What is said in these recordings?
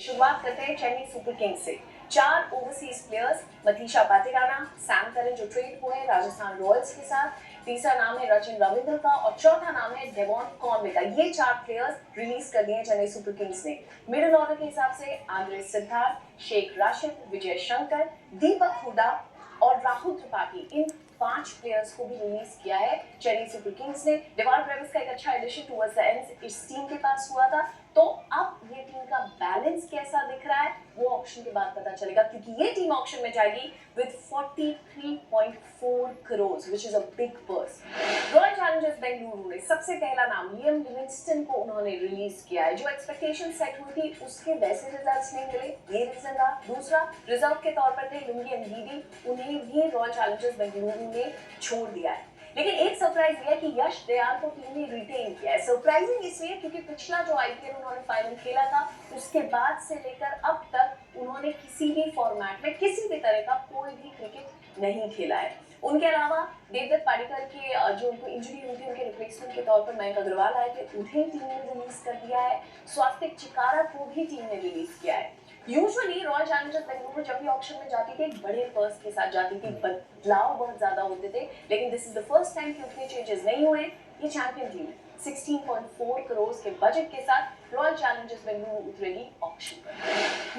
शुरुआत करते हैं चेन्नई सुपर किंग्स से। 4 overseas players Matheesha Pathirana, Sam Curran जो ट्रेड हुए हैं राजस्थान रॉयल्स के साथ, तीसरा नाम है रचिन रविंद्र का और चौथा नाम है डेवॉन कॉनवे का। ये 4 प्लेयर्स रिलीज कर दिए चेन्नई सुपर किंग्स ने। मिडिल ऑर्डर के हिसाब से आंद्रे सिद्धार्थ, शेख राशिद, विजय शंकर, दीपक हुडा और राहुल त्रिपाठी, इन 5 प्लेयर्स को भी रिलीज किया है चेन्नई सुपर किंग्स ने। डेवाल ब्रेविस का एक अच्छा एडिशन टुवर्ड्स द एंड इस टीम के पास हुआ था। तो अब ये टीम का बैलेंस कैसा दिख रहा है वो ऑक्शन के बाद पता चलेगा, क्योंकि ये टीम ऑक्शन में जाएगी with 43.4 crore which is a big purse. Royal Challengers Bengaluru ने सबसे पहला नाम लियम लिविंगस्टन को उन्होंने रिलीज किया है। जो एक्सपेक्टेशन सेट हुई थी उसके वैसे रिजल्ट्स नहीं मिले, ये रीजन रहा। दूसरा, रिजर्व के तौर पर थे लुंगी एंगीडी, उन्हें भी रॉयल चैलेंजर्स बेंगलुरु ने छोड़ दिया है। लेकिन एक सरप्राइज ये है कि यश दयाल को टीम ने रिटेन किया है। सरप्राइजिंग इसलिए क्योंकि पिछला जो आईपीएल उन्होंने फाइनल खेला था उसके बाद से लेकर अब तक उन्होंने किसी भी फॉर्मेट में किसी भी तरह का कोई भी क्रिकेट नहीं खेला है। उनके अलावा देवदत्त पाडिक्कर के जो उनको इंजरी हुई थी उनके रिप्लेसमेंट के तौर पर मयंक अग्रवाल आए थे, उन्हें टीम ने रिलीज कर दिया है। स्वास्तिक चिकारा को भी टीम ने रिलीज किया है। यूजुअली रॉयल चैलेंजर्स बेंगलुरु जब भी ऑक्शन में जाती थी एक बड़े पर्स के साथ जाती थी, बदलाव बहुत ज्यादा होते थे, लेकिन this is the first time कि उतने चेंजेस नहीं हुए। ये चैंपियन टीम 16.4 करोड़ के बजट के साथ रॉयल चैलेंजर्स बेंगलुरु उतरेगी ऑक्शन पर।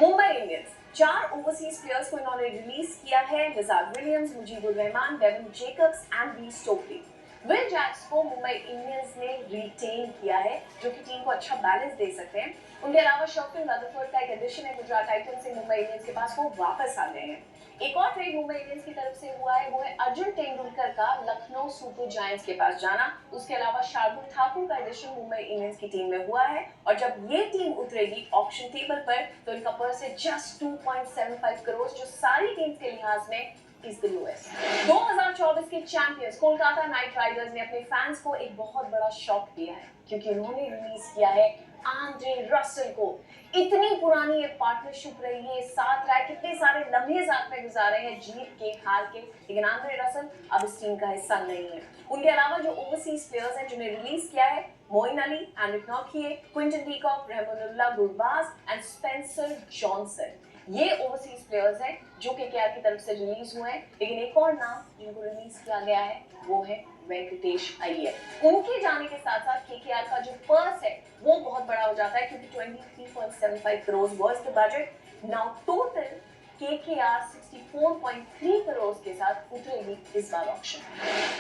मुंबई इंडियंस 4 ओवरसीज प्लेयर्स को इन्होंने रिलीज किया है। Lizaad Williams, Mujeeb Rahman, Devin Jacobs and वी स्टोक्ली। विल जैक्स को मुंबई इंडियंस ने रिटेन किया है, जो कि टीम को अच्छा बैलेंस दे सकते हैं। उनके अलावा शॉर्टन रदरफोर्ड का एक एडिशन है गुजरात टाइटंस से मुंबई इंडियंस के पास, वो वापस आ गए हैं। एक और ट्रेड मुंबई इंडियंस की तरफ से हुआ है, वो है अर्जुन तेंदुलकर का लखनऊ सुपर जायंट्स के पास जाना। उसके अलावा शार्दुल ठाकुर का एडिशन मुंबई इंडियंस की टीम में हुआ है और जब ये टीम उतरेगी ऑक्शन टेबल पर तो इनका पर्स है जस्ट 2.75 करोड़, जो सारी टीम्स के लिहाज में is the lowest। 2024 के चैंपियंस कोलकाता नाइट राइडर्स ने अपने फैंस को एक बहुत बड़ा शॉक दिया है, क्योंकि उन्होंने रिलीज किया है आंद्रे रसल को। इतनी पुरानी ये पार्टनरशिप रही है, साथ रहा, कितने सारे लम्हे साथ में गुजारे हैं, जीत के हार के, लेकिन आंद्रे रसल अब इस टीम का हिस्सा नहीं है। उनके अलावा जो ओवरसीज प्लेयर्स हैं जिन्हें रिलीज किया है, मोइन अली, एंड्रिक नॉकिए, Quinton de Kock, Rahmanullah Gurbaz and Spencer Johnson, ये ओवरसीज प्लेयर्स हैं जो केकेआर की तरफ से रिलीज हुए हैं। लेकिन एक और नाम जिनको रिलीज किया गया है वो है वेंकटेश अय्यर। उनके जाने के साथ साथ केकेआर का जो पर्स है वो बहुत बड़ा हो जाता है, क्योंकि 23.75 crore was the budget. Now total KKR 64.3 crore के साथ उतरेगी इस बार auction.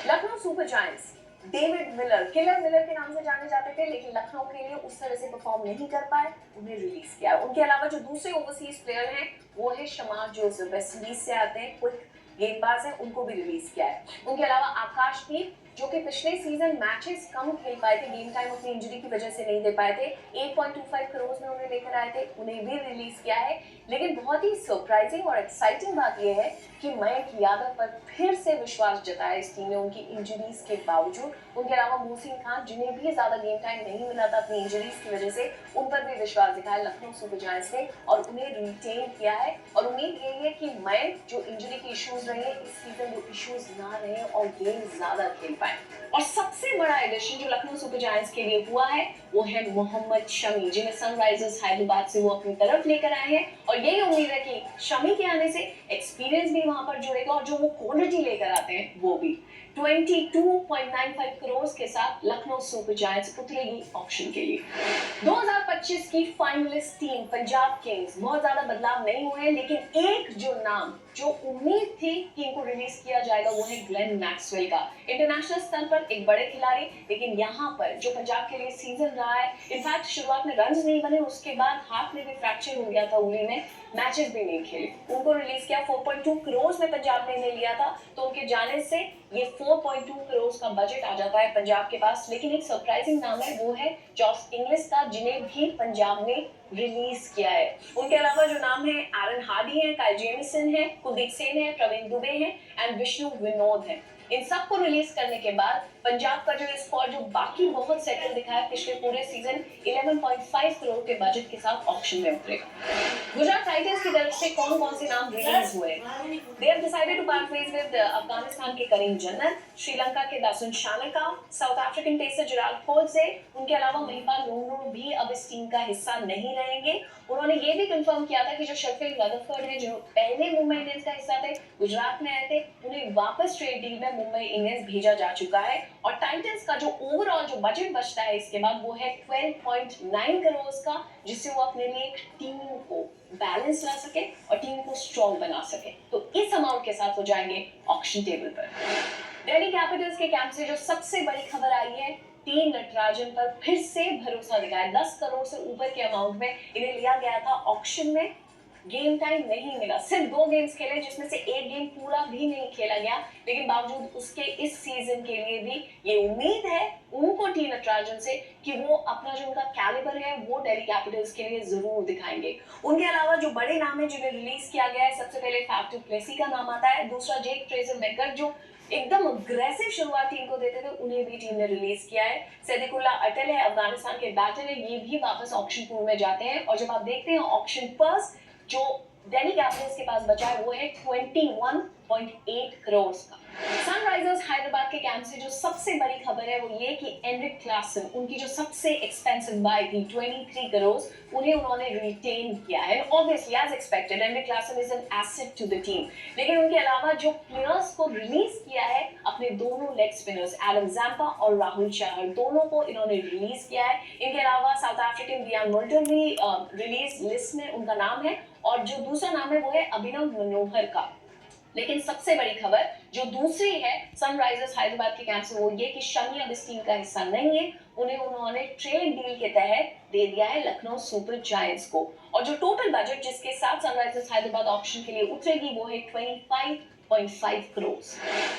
Lucknow super giants David Miller, killer Miller के नाम से जाने जाते थे, लेकिन लखनऊ के लिए उस तरह से परफॉर्म नहीं कर पाए, उन्हें रिलीज किया। उनके अलावा जो दूसरे ओवरसीज प्लेयर हैं वो है शमार जोसेफ, वेस्ट इंडीज से आते हैं, क्विक गेंदबाज हैं, उनको भी रिलीज किया है। उनके अलावा आकाशदीप जो कि पिछले सीजन मैचेस कम खेल पाए थे, गेम टाइम अपनी इंजरी की वजह से नहीं दे पाए थे, 8.25 करोड़ में उन्हें लेकर आए थे, उन्हें भी रिलीज किया है। लेकिन बहुत ही सरप्राइजिंग और एक्साइटिंग बात यह है कि मयंक यादव पर फिर से विश्वास जताया इस टीम ने उनकी इंजरीज के बावजूद। उनके अलावा मोहसिन खान जिन्हें भी ज्यादा गेम टाइम नहीं मिला था अपनी इंजरीज की वजह से, उन पर भी विश्वास दिखाया लखनऊ सुपर जायंट्स ने और उन्हें रिटेन किया है। और उम्मीद यही है कि मयंक जो इंजरी के इश्यूज रहे इस सीजन वो इश्यूज ना रहे और गेम ज्यादा खेल पाए। और सबसे बड़ा एडिशन जो लखनऊ सुपर जायंट्स के लिए हुआ है वो है मोहम्मद शमी, जिन्हें सनराइजर्स हैदराबाद से वो अपनी तरफ लेकर आए हैं। और यही उम्मीद है कि शमी के आने से एक्सपीरियंस भी वहां पर जुड़ेगा और जो वो क्वालिटी लेकर आते हैं वो भी। 22.95 करोड़ के साथ लखनऊ सुपर जायंट्स उतरेगी ऑक्शन के लिए। 2025 की फाइनलिस्ट टीम पंजाब किंग्स, बहुत ज्यादा बदलाव नहीं हुए, लेकिन एक जो नाम जो उम्मीद थी कि इनको रिलीज किया जाएगा वो है ग्लेन मैक्सवेल का। इंटरनेशनल स्तर पर एक बड़े खिलाड़ी, लेकिन यहाँ पर जो पंजाब के लिए सीजन रहा है, इनफैक्ट शुरुआत में रन्स नहीं बने, उसके बाद हाथ में भी फ्रैक्चर हो गया था उंगली में, मैचेस भी नहीं खेले, उनको रिलीज किया। 4.2 करोड़ में पंजाब ने इन्हें लिया था, तो उनके जाने से ये 4.2 करोड़ का बजट आ जाता है पंजाब के पास। लेकिन एक सरप्राइजिंग नाम है वो है जॉस इंग्लिश का, जिन्हें भी पंजाब ने रिलीज किया है। उनके अलावा जो नाम है एरन हार्डी है, काइल जेमिसन है, कुलदीप सेन है, प्रवीण दुबे है एंड विष्णु विनोद है। इन सबको रिलीज करने के बाद पंजाब का जो स्क्वाड जो बाकी बहुत सेटल दिखा है पिछले पूरे सीजन 11.5 करोड़ के बजट के साथ ऑक्शन में उतरेगा। गुजरात टाइटंस की तरफ से कौन कौन से नाम रिलीज हुए? They have decided to part ways with Afghanistan के करीम जन्नत, श्रीलंका के Dasun Shanaka, South African pacer Gerald Coetzee, उनके अलावा महिपाल लोमरो भी अब इस टीम का हिस्सा नहीं रहेंगे। उन्होंने ये भी कंफर्म किया था कि जो शेफील्ड रदरफोर्ड है जो पहले मुंबई इंडियंस का हिस्सा थे, गुजरात में आए थे, उन्हें वापस ट्रेड डील में मुंबई इंडियंस भेजा जा चुका है। और टाइटंस का जो ओवरऑल जो बजट बचता है इसके बाद वो है 12.9 करोड़ का, जिससे वो अपने लिए एक टीम को बैलेंस ला सके और टीम को स्ट्रॉन्ग बना सके। तो इस अमाउंट के साथ वो जाएंगे ऑक्शन टेबल पर। दिल्ली कैपिटल्स के कैंप से जो सबसे बड़ी खबर आई है, टीम नटराजन पर फिर से भरोसा दिखाया। 10 करोड़ से ऊपर के अमाउंट में इन्हें लिया गया था ऑक्शन में, गेम टाइम नहीं मिला, सिर्फ 2 गेम्स खेले जिसमें से एक गेम पूरा भी नहीं खेला गया, लेकिन बावजूद उसके इस सीजन के लिए भी ये उम्मीद है उनको टी नटराजन से कि वो अपना जो उनका कैलिबर है वो दिल्ली कैपिटल्स के लिए जरूर दिखाएंगे। उनके अलावा जो बड़े नाम है जिन्हें रिलीज किया गया है, सबसे पहले फैफ डु प्लेसी का नाम आता है, दूसरा जेक ट्रेज़र-मैकगर जो एकदम अग्रेसिव शुरुआत टीम को देते थे, उन्हें भी टीम ने रिलीज किया है। सैदिकुल्ला अटल है, अफगानिस्तान के बैटर है, ये भी वापस ऑक्शन पूल में जाते हैं। और जब आप देखते हैं ऑक्शन पर्स जो दिल्ली कैपिटल्स के पास बचा है वो है 21.8 करोड़ का। सनराइजर्स हैदराबाद के कैंप से जो सबसे बड़ी खबर है वो ये कि एंड्रिक क्लासन, उनकी जो सबसे एक्सपेंसिव बाय थी 23 करोड़, उन्हें उन्होंने रिटेन किया है। Obviously as expected Heinrich Klaasen is an asset to the team, लेकिन उनके अलावा जो प्लेयर्स को रिलीज किया है, अपने दोनों लेग स्पिनर्स एडम जैम्पा और राहुल चहर, दोनों को इन्होंने रिलीज किया है। इनके अलावा साउथ अफ्रीकन डियान मोल्टन भी रिलीज लिस्ट में उनका नाम है, और जो दूसरा नाम है वो है अभिनव मनोहर का। लेकिन सबसे बड़ी खबर जो दूसरी है सनराइजर्स हैदराबाद के कैंप से वो ये कि शमी अब इस टीम का हिस्सा नहीं है, उन्हें उन्होंने ट्रेड डील के तहत दे दिया है लखनऊ सुपर जायंट्स को। और जो टोटल बजट जिसके साथ सनराइजर्स हैदराबाद ऑक्शन के लिए उतरेगी वो है 25.5 करोड़।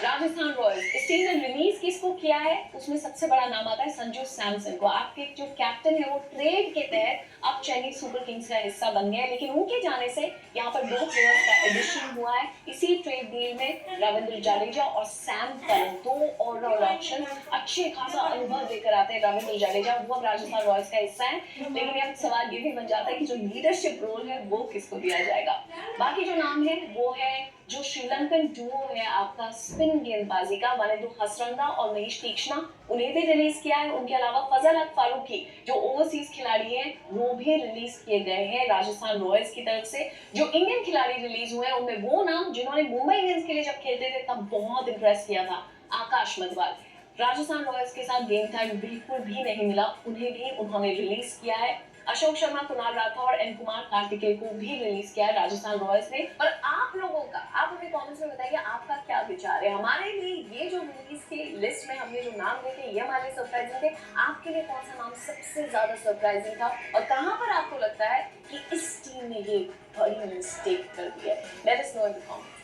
राजस्थान रॉयल्स, इस टीम ने रिलीज किसको किया है उसमें सबसे बड़ा नाम आता है संजू सैमसन को। आपके जो कैप्टन है वो ट्रेड के तहत अब चेन्नई सुपर किंग्स का हिस्सा बन गया है, लेकिन उनके जाने से यहाँ पर 2 प्लेयर्स का एडिशन हुआ है। इसी ट्रेड डील में रविंद्र जडेजा और सैम करन, 2 ऑलराउंड ऑप्शन अच्छे खासा अनुभव लेकर आते हैं। रविंद्र जडेजा वो अब राजस्थान रॉयल्स का हिस्सा है, लेकिन अब सवाल ये भी बन जाता है कि जो लीडरशिप रोल है वो किसको दिया जाएगा। बाकी जो नाम है वो है जो श्रीलंकन डुओ है आपका स्पिन गेंदबाजी का, वालिद हसरंगा और महेश तीक्ष्णा, उन्हें भी रिलीज किया है। उनके अलावा फजल हक फारूकी जो ओवरसीज खिलाड़ी हैं वो भी रिलीज किए गए हैं राजस्थान रॉयल्स की तरफ से। जो इंडियन खिलाड़ी रिलीज हुए हैं उनमें वो नाम जिन्होंने मुंबई इंडियंस के लिए जब खेलते थे तब बहुत इंप्रेस किया था, आकाश मधवाल। राजस्थान रॉयल्स के साथ गेम टाइम बिल्कुल भी नहीं मिला, उन्हें भी उन्होंने रिलीज किया है। अशोक शर्मा, कुणाल राठौर, एन कुमार कार्तिकेय को भी रिलीज किया है राजस्थान रॉयल्स ने। और आप लोगों का, आप हमें कमेंट्स में बताइए आपका क्या विचार है। हमारे लिए ये जो रिलीज की लिस्ट में हमने जो नाम देखे ये हमारे सरप्राइजिंग थे, आपके लिए कौन सा नाम सबसे ज्यादा सरप्राइजिंग था और कहां पर आपको लगता है कि इस टीम ने ये बड़ी मिस्टेक कर दी है? Let us know in the comments.